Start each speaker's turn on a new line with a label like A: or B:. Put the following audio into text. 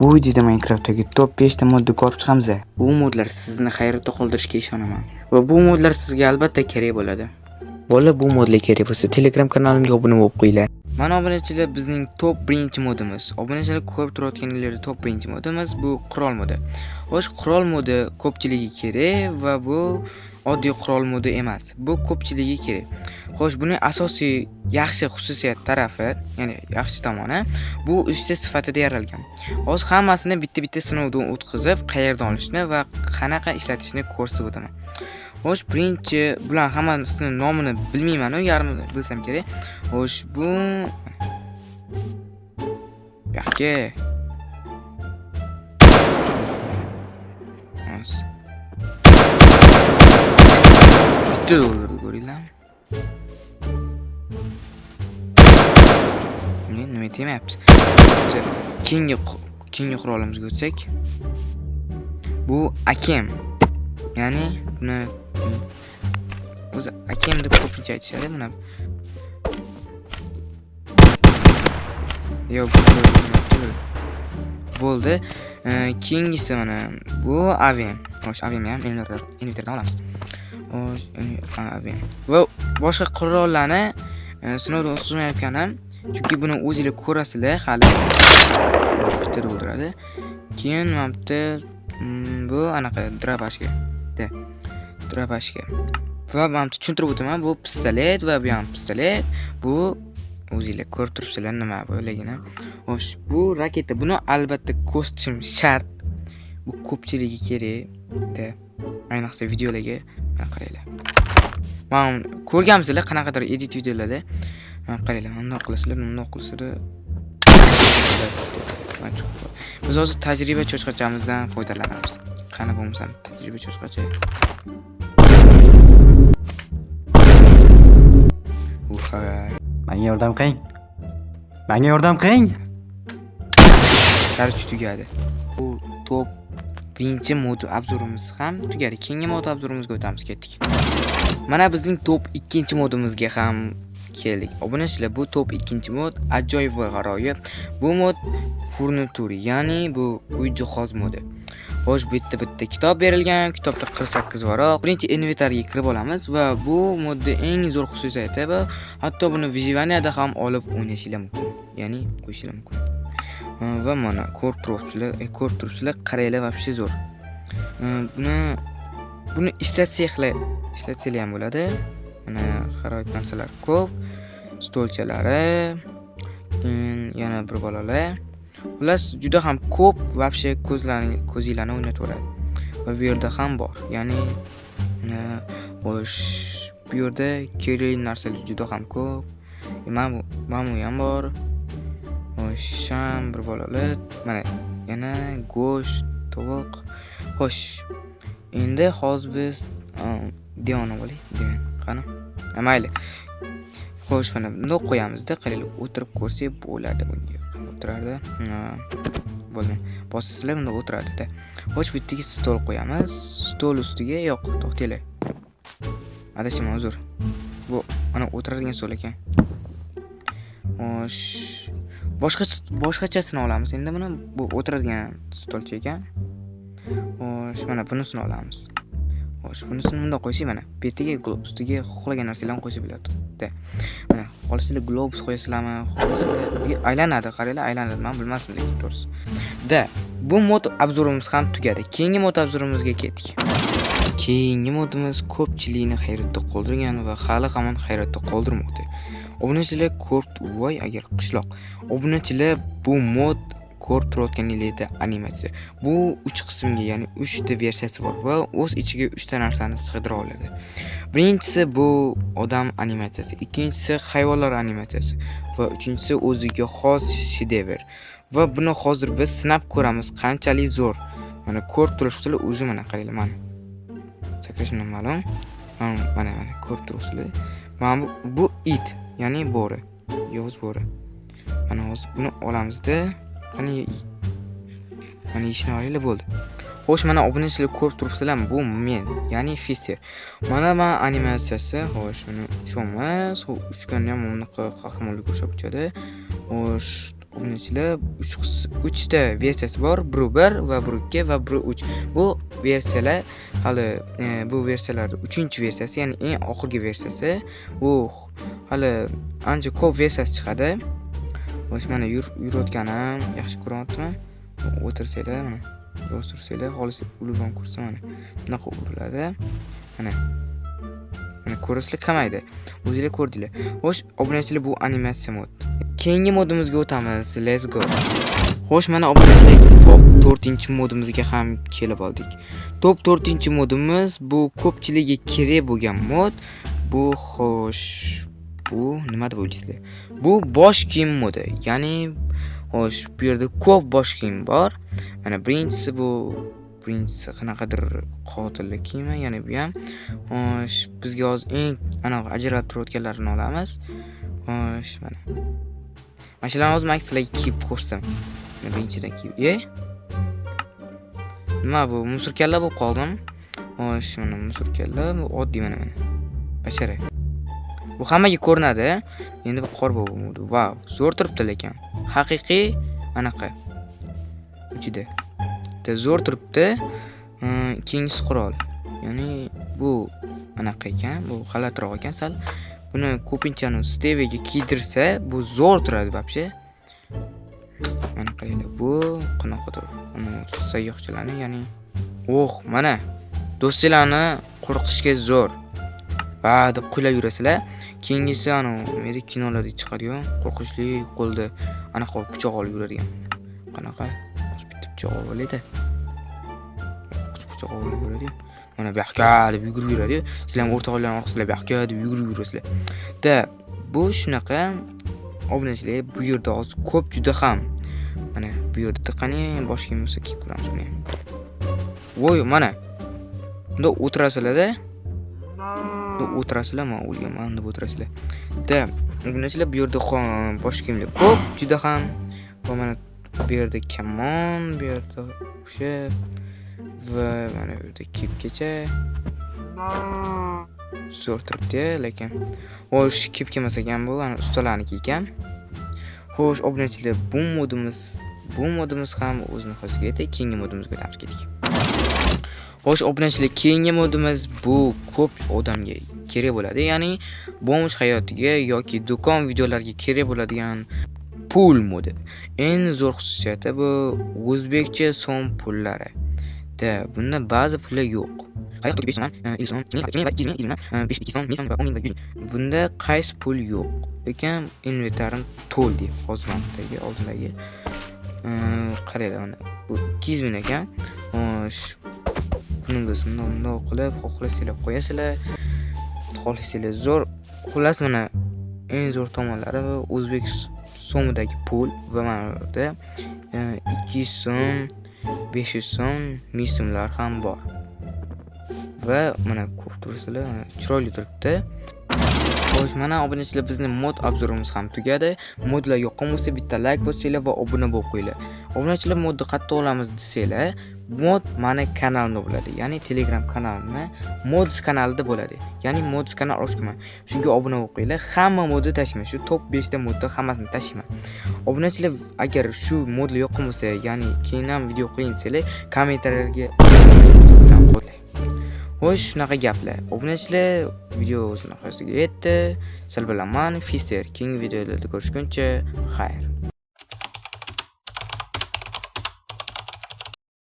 A: Bu videoda Minecraftdagi top 5 ta modni ko'rib chiqamiz. Bu modlar sizni hayratda qoldirishiga ishonaman. Va bu modlar sizga albatta kerak bo'ladi. Bola bu modlar kerak bo'lsa Telegram kanalimga obuna bo'lib qo'yinglar. Mana obunachilar bizning top 1-modimiz. Obunachilar ko'rib turayotganinglarda top 1-modimiz bu qurol modi. Xo'sh, qurol modi ko'pchiligiga kerak va bu oddiy qurol modi emas. Bu ko'pchiligiga kerak. Xo'sh, buning asosiy yaxshi xususiyat tarafi, ya'ni yaxshi tomoni bu 3 ta sifatida yaralgan. Hozir hammasini bitta-bitta sinovdan o'tkazib, qayerdan olishni va qanaqa ishlatishni ko'rsatib o'taman. Xo'sh, birinchi bular hammasining nomini bilmayman, yarmini bilsam kerak. Xo'sh, bu yo'qki. Bitta o'ldirdi, ko'ringlar. Nima demayapsiz? Keyingi qurolimizga o'tsak, bu akem. Ya'ni buni o'zi akem deb ko'pincha aytishadi buni. Yo'q, bo'ldi. Keyingisi mana bu avian. Xo'sh, avian ham inventordan olamiz. Xo'sh, avian. Va boshqa qurollarni sinovdan o'tkazmayotganim, chunki buni o'zingizlar ko'rasizlar, hali bitta o'ldiradi. Keyin mana bu anaqa drabashga. Va mana tushuntirib o'taman, bu pistolet va bu ham pistolet. Bu o'zingizlar ko'rib turibsizlar nima bo'ligini. Xo'sh, bu raketa. Buni albatta kostyum shart. Bu ko'pchiligiga kerak-da. Ayniqsa videolarga qaranglar. Men ko'rganmisizlar qanaqadir edit videolarda. Qaranglar, bundoq qilasizlar, bundoq qilasizlar. Biz hozir tajriba cho'chqachamizdan foydalanamiz. Qani bo'lmasam tajriba cho'chqacha.
B: Menga yordam qiling.
A: Tarix tugadi. Bu top 1-mod obzorimiz ham tugadi. Keyingi mod obzorimizga o'tamiz, ketdik. Mana bizning top 2-modimizga ham keldik. Obunachilar, bu top 2-mod ajoyib va g'aroyib. Bu mod furnitura, ya'ni bu uy jihoz modi. Xo'sh, bitta kitob berilgan. Kitobda 48 varoq. Birinchi inventarga kirib olamiz va bu modda eng zo'r xususiyati va hatto buni vizivaniyada ham olib o'ynashinglar mumkin. Ya'ni qo'yishinglar mumkin. Va mana ko'rib turibsizlar, qaranglar, вообще zo'r. Buni ishlatsalar ham bo'ladi. Mana xaroyib narsalar ko'p. Stolchalari, yana bir bolalar. Xullas, juda ham ko'p, вообще ko'zinglarni o'ynataveradi. Va bu yerda ham bor. Ya'ni xo'sh, bu yerda kerak narsalar juda ham ko'p. Mana ham bor. Xo'sh, bir bolalar. Mana yana go'sht, tovuq. Xo'sh, endi hozir biz devon olaylik. Qani? Mayli. Xo'sh, mana bundoq qo'yamizda, qaranglar, o'tirib ko'rsak bo'ladi bunga. O'tirardi. Bo'ldi. Bosasizlar unda o'tiradi-da. Xo'sh, bittaga stol qo'yamiz. Stol ustiga yo'q, to'xtanglar. Adashim uzr. Bu ana o'tiradigan stol ekan. Xo'sh, boshqachasini olamiz. Endi buni bu o'tiradigan stolcha ekan. Xo'sh, mana bunisini olamiz. Xo'sh, bunisini bunda qo'ysak, mana betiga ustiga xohlagan narsalarni qo'ysa bo'ladi-da. Mana olasizlar globus qo'yasizlarmi? Aylanadi, qaranglar, aylanadi. Men bilmasdim lekin to'g'risi. Bu mod obzorimiz ham tugadi. Keyingi mod obzorimizga ketdik. Keyingi modimiz ko'pchilikni hayratda qoldirgan va hali hamon hayratda qoldirmoqda. Obunachilar voy agar qishloq. Obunachilar, bu mod ko'rib turayotganinglarda animatsiya. Bu 3 qismga, ya'ni 3 ta versiyasi bor va o'z ichiga 3 ta narsani sig'dira oladi. Birinchisi bu odam animatsiyasi, ikkinchisi hayvonlar animatsiyasi va uchinchisi o'ziga xos shedevr. Va buni hozir biz sinab ko'ramiz qanchalik zo'r. Mana ko'rib turibsizlar, o'zi mana qaranglar, mana. Sakrashimdan ma'lum. Mana ko'rib turibsizlar. Mana bu it, ya'ni bo'ri. Yovuz bo'ri. Mana hozir buni olamizda. Mana ishni olinglar, bo'ldi. Xo'sh, mana obunachilar ko'rib turibsizlarmi? Bu men, ya'ni Fister. Mana animatsiyasi. Xo'sh, buni uchamiz. Uchganni ham uni qahramonlik ko'rsatib o'tadi. Xo'sh, obunachilar 3 ta versiyasi bor. 1.1 va 1.2 va 1.3. Bu versiyalar hali bu versiyalar 3-versiyasi, ya'ni eng oxirgi versiyasi. Bu hali ancha ko'p versiyasi chiqadi. Xo'sh, mana yurayotganim yaxshi ko'ryaptimi? O'tirsanglar, mana yo'sursanglar, xolis ulib ham ko'rsa mana bunaqa uriladi. Mana ko'rasizlar, kamaydi. O'zingizlar ko'rdinglar. Xo'sh, obunachilar, bu animatsiya mod. Keyingi modimizga o'tamiz. Let's go. Xo'sh, mana obunachilar, top 4-modimizga ham kelib oldik. Top 4-modimiz bu ko'pchilikga kerak bo'lgan mod. Bu xo'sh, bu nima deb o'ylaysizlar? Bu bosh kiyim modi. Ya'ni xo'sh, bu yerda ko'p bosh kiyim bor. Mana birinchisi qanaqadir qotillik kiyimi, ya'ni bu ham xo'sh, bizga hozir eng aniq ajralib turayotganlarini olamiz. Xo'sh, mana shularni hozir men sizlarga kiyib ko'rsam. Mana birinchidan kiyib. Nima bu? Musurkalla bo'lib qoldim. Xo'sh, mana musurkalla, bu oddiy mana. Bashara. Bu hammaga ko'rinadi. Endi bu qor bo'ldi. Vau, zo'r turibdi lekin. Haqiqiy anaqa. Ichida. Zo'r turibdi. Keyingisi qurol. Ya'ni bu anaqa ekan, bu g'alatiroq ekan sal. Buni ko'pincha Steviga kiydirsa, bu zo'r turadi вообще. Mana qaranglar, bu qanaqadir sayyohchilarni, ya'ni mana do'stlarni qo'rqitishga zo'r. Va deb qo'ylab yurasizlar. Keyingisi meni kinolarda chiqadi-yu, qo'rqinchli qo'lda anaqa pichoq olib yuradigan. Qanaqa? Bitta pichoq oladi. Pichoq olib yuradi. Mana bu yoqqa deb yugurib yuradi-yu. Sizlar ham o'rtoqlarning orqasiga bu yoqqa deb yugurib yurasizlar. Bu shunaqa obunachilar, bu yerda hozir ko'p juda ham. Mana bu yerda qani boshqa bo'lsa kiyib ko'ramiz buni. Voy, mana. Bunda o'tirasizlar-da. O'tirasizlar, men o'lganman deb o'tirasizlar. Obunachilar, bu yerda bosh kiyimlar ko'p, juda ham. Va mana bu yerda kamon, bu yerda o'sha va mana bu yerda kepkacha. Zo'r turibdi, lekin xo'sh, kepka emas ekan bu, ana ustalarniki ekan. Xo'sh, obunachilar, bu modimiz ham o'zini hozirga yetdi. Keyingi modimizga o'tamiz kerak. Xo'sh, obunachilar, keyingi modimiz bu ko'p odamga kerak bo'ladi. Ya'ni bomj hayotiga yoki do'kon videolariga kerak bo'ladigan pul modi. Eng zo'r xususiyati bu o'zbekcha so'm pullari. Bunda ba'zi pullar yo'q. Bunda qaysi pul yo'q. Lekin inventarim to'ldi. Hozir oldindagi qaranglar, bu 200 ming ekan. Xo'sh, buni biz bunday qilib xohlasanglar qo'yasizlar. Xohlasanglar zo'r. Xullas, mana eng zo'r tomonlari o'zbek so'midagi pul va mana burada 200 so'm, 500 so'm, 1000 so'mlar ham bor. Va mana ko'rib turibsizlar, chiroyli turibdi. Xo'sh, mana obunachilar, bizning mod obzorimiz ham tugadi. Modlar yoqqan bo'lsa, bitta like bosinglar va obuna bo'lib qo'yinglar. Obunachilar, modni qattiq olamiz desanglar, mod mani kanalimda bo'ladi. Ya'ni Telegram kanalimda Mods kanalida bo'ladi. Ya'ni Mods kanal ochganman. Shunga obuna bo'lib qo'yinglar. Hamma modni tashlayman. Shu top 5 ta modni hammasini tashlayman. Obunachilar, agar shu modlar yoqqan bo'lsa, ya'ni keyin ham video qiling desanglar, kommentariyalarga qo'ying. Xo'sh, shunaqa gaplar. Obunachilar, video o'z nihoyasiga yetdi. Sizlar bilan men Fister. Keyingi videolarda ko'rishguncha, xayr.